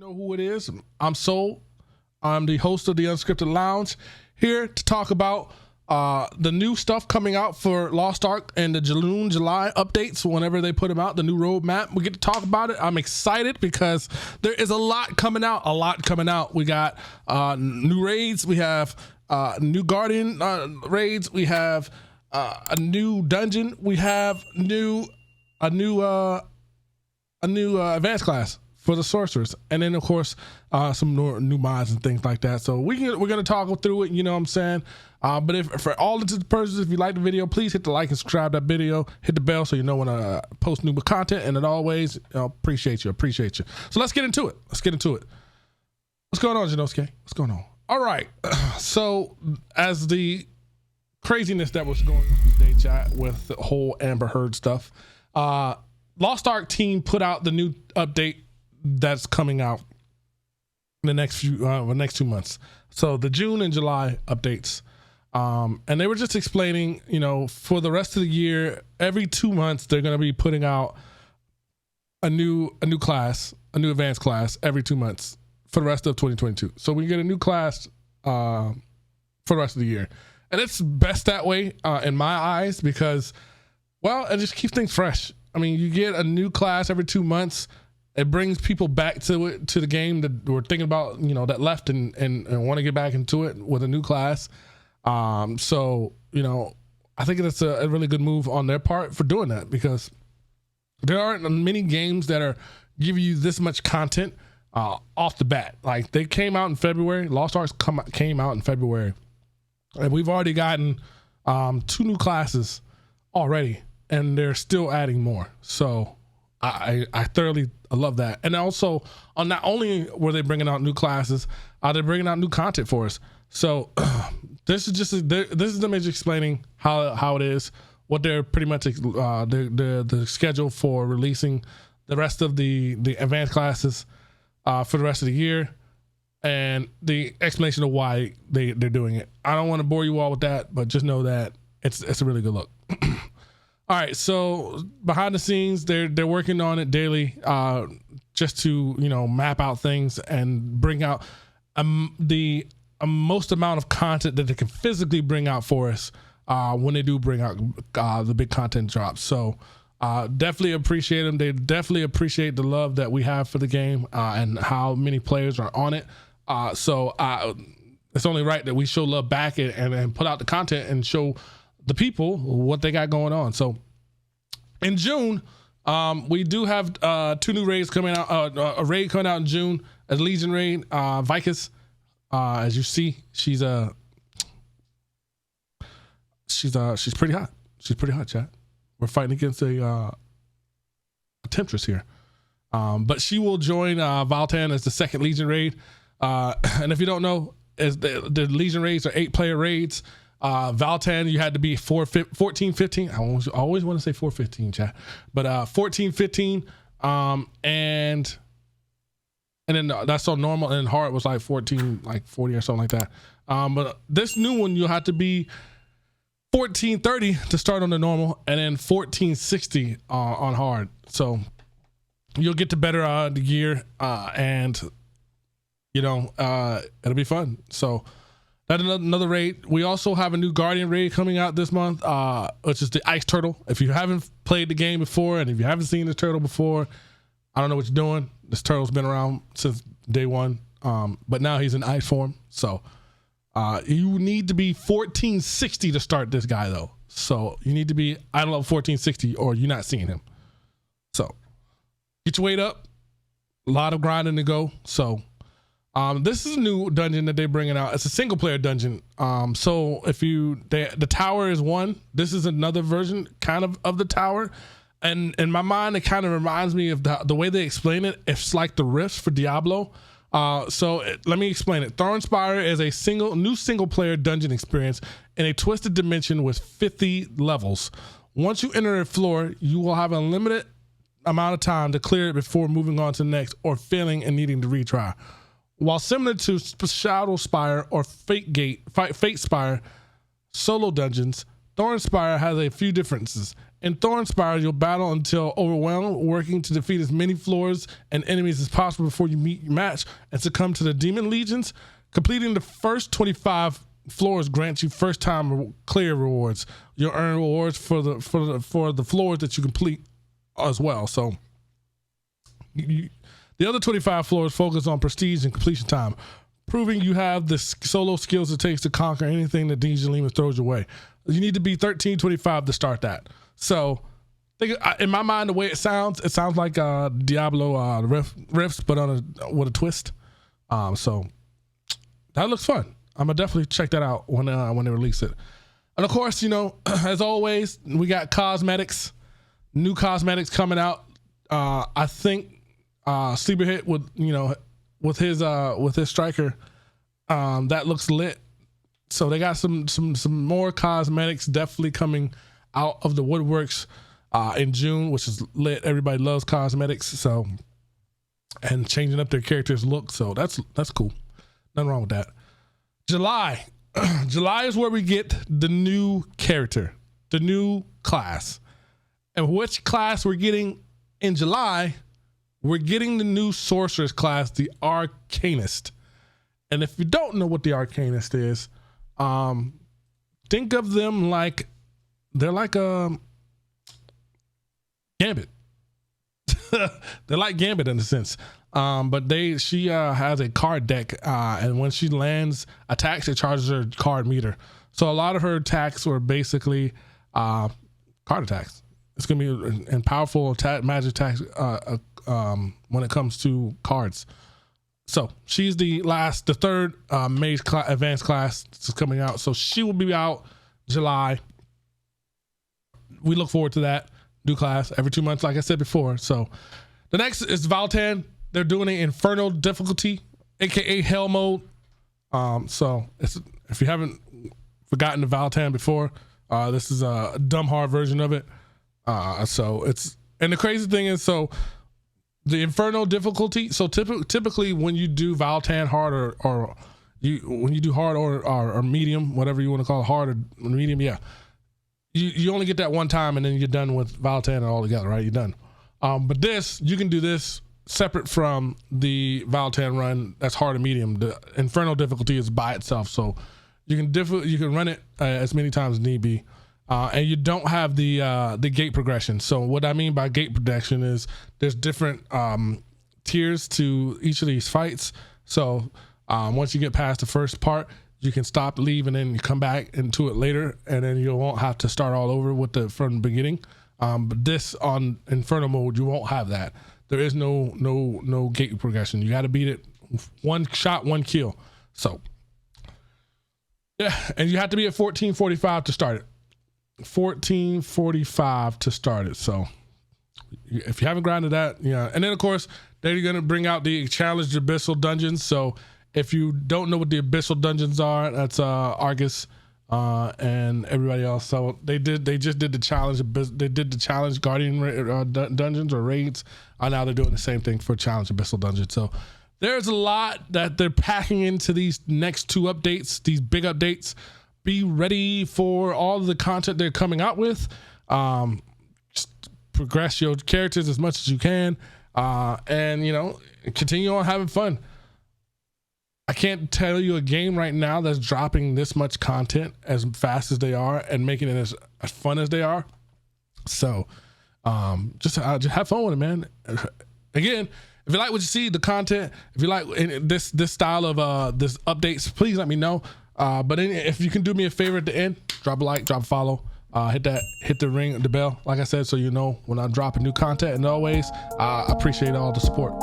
know who it is. I'm Soul. I'm the host of the UnSkripted Lounge, here to talk about the new stuff coming out for Lost Ark and the June, July updates whenever they put them out, the new roadmap. We get to talk about it. I'm excited because there is a lot coming out. We got new raids. We have new Guardian raids. We have a new dungeon. We have a new advanced class for the sorcerers, and then of course some new mods and things like that. So we're gonna talk through it, you know what I'm saying? But if for all intents and purposes, if you like the video, please hit the like and subscribe to that video, hit the bell so you know when I post new content, and as always, appreciate you. So let's get into it. What's going on, Janosuke? What's going on? All right, so as the craziness that was going on today, chat, with the whole Amber Heard stuff, Lost Ark team put out the new update that's coming out in the next 2 months. So the June and July updates, and they were just explaining, for the rest of the year, every 2 months they're going to be putting out a new class, a new advanced class every 2 months for the rest of 2022. So we get a new class for the rest of the year, and it's best that way in my eyes, because, well, it just keeps things fresh. I mean, you get a new class every 2 months. It brings people back to the game that were thinking about, that left and want to get back into it with a new class. So, I think that's a really good move on their part for doing that, because there aren't many games that are giving you this much content off the bat. Like, they came out in February. Lost Ark came out in February, and we've already gotten 2 new classes already, and they're still adding more. So I thoroughly love that. And also, not only were they bringing out new classes, they're bringing out new content for us. So this is them just explaining how it is, what they're pretty much the schedule for releasing the rest of the advanced classes for the rest of the year, and the explanation of why they're doing it. I don't want to bore you all with that, but just know that it's a really good look. All right, so behind the scenes, they're working on it daily, just to map out things and bring out the most amount of content that they can physically bring out for us when they do bring out the big content drops. So definitely appreciate them. They definitely appreciate the love that we have for the game and how many players are on it. So it's only right that we show love back and put out the content and show the people what they got going on. So in June, we do have 2 new raids coming out. A raid coming out in June, a Legion raid. Vicus, as you see, she's pretty hot. She's pretty hot, chat. We're fighting against a temptress here, but she will join Valtan as the second Legion raid. And if you don't know, as the Legion raids are 8-player raids. Valtan, you had to be 14, 15. I always want to say 415, chat, but 14, 15, and then that's on normal, and hard was like 14, like 40 or something like that. But this new one, you'll have to be 1430 to start on the normal, and then 1460 on hard. So you'll get to better the gear, and it'll be fun. So that's another raid. We also have a new Guardian raid coming out this month, which is the Ice Turtle. If you haven't played the game before, and if you haven't seen this turtle before, I don't know what you're doing. This turtle's been around since day one, but now he's in ice form. So you need to be 1460 to start this guy, though. So you need to be idle level 1460, or you're not seeing him. So get your weight up. A lot of grinding to go. So this is a new dungeon that they're bringing out. It's a single player dungeon. So if the tower is 1, this is another version kind of the tower. And in my mind, it kind of reminds me of the way they explain it. It's like the rifts for Diablo. Let me explain it. Thornspire is a new single player dungeon experience in a twisted dimension with 50 levels. Once you enter a floor, you will have a limited amount of time to clear it before moving on to the next, or failing and needing to retry. While similar to Shadow Spire or Fate Spire solo dungeons, Thornspire has a few differences. In Thornspire, you'll battle until overwhelmed, working to defeat as many floors and enemies as possible before you meet your match and succumb to the demon legions. Completing the first 25 floors grants you first time clear rewards. You'll earn rewards for the floors that you complete as well. So the other 25 floors focus on prestige and completion time, proving you have the solo skills it takes to conquer anything that Dean Jalima throws your way. You need to be 1325 to start that. So in my mind, the way it sounds like Diablo Rifts, but with a twist. So that looks fun. I'm gonna definitely check that out when they release it. And of course, as always, we got cosmetics, new cosmetics coming out. I think Sleeper Hit with his striker, that looks lit. So they got some more cosmetics definitely coming out of the woodworks in June, which is lit. Everybody loves cosmetics, so, and changing up their characters' look. So that's cool. Nothing wrong with that. July is where we get the new character, the new class. And which class we're getting in July? We're getting the new sorceress class, the Arcanist. And if you don't know what the Arcanist is, think of them like they're like a Gambit. They're like Gambit in a sense. But she has a card deck, and when she lands attacks, it charges her card meter. So a lot of her attacks were basically card attacks. It's gonna be and powerful magic attacks when it comes to cards. So she's the third mage advanced class that's coming out. So she will be out July. We look forward to that new class every 2 months, like I said before. So the next is Valtan. They're doing an Inferno difficulty, aka Hell Mode. So if you haven't forgotten the Valtan before, this is a dumb hard version of it. And the crazy thing is, so the Inferno difficulty. So typically when you do Valtan hard when you do hard or medium, whatever you want to call it, hard or medium, yeah, you only get that one time and then you're done with Valtan altogether, right? You're done. But you can do this separate from the Valtan run. That's hard and medium. The Inferno difficulty is by itself, so you can run it as many times as need be. And you don't have the gate progression. So what I mean by gate progression is there's different tiers to each of these fights. So once you get past the first part, you can stop, leave, and then you come back into it later, and then you won't have to start all over from the beginning. But this on Inferno Mode, you won't have that. There is no gate progression. You got to beat it one shot, one kill. So yeah, and you have to be at 1445 to start it. 1445 to start it. So if you haven't grinded that, yeah. And then of course they're gonna bring out the challenged Abyssal Dungeons. So if you don't know what the Abyssal Dungeons are, that's Argus and everybody else. So they just did the challenge. They did the challenge Guardian Dungeons or raids. Now they're doing the same thing for challenge Abyssal Dungeons. So there's a lot that they're packing into these next two updates, these big updates. Be ready for all of the content they're coming out with. Just progress your characters as much as you can, and continue on having fun. I can't tell you a game right now that's dropping this much content as fast as they are and making it as fun as they are. So just have fun with it, man. Again, if you like what you see, the content, if you like this style of this updates, please let me know. But if you can do me a favor at the end, drop a like, drop a follow, hit the bell, like I said, so you know when I drop a new content. And always, I appreciate all the support.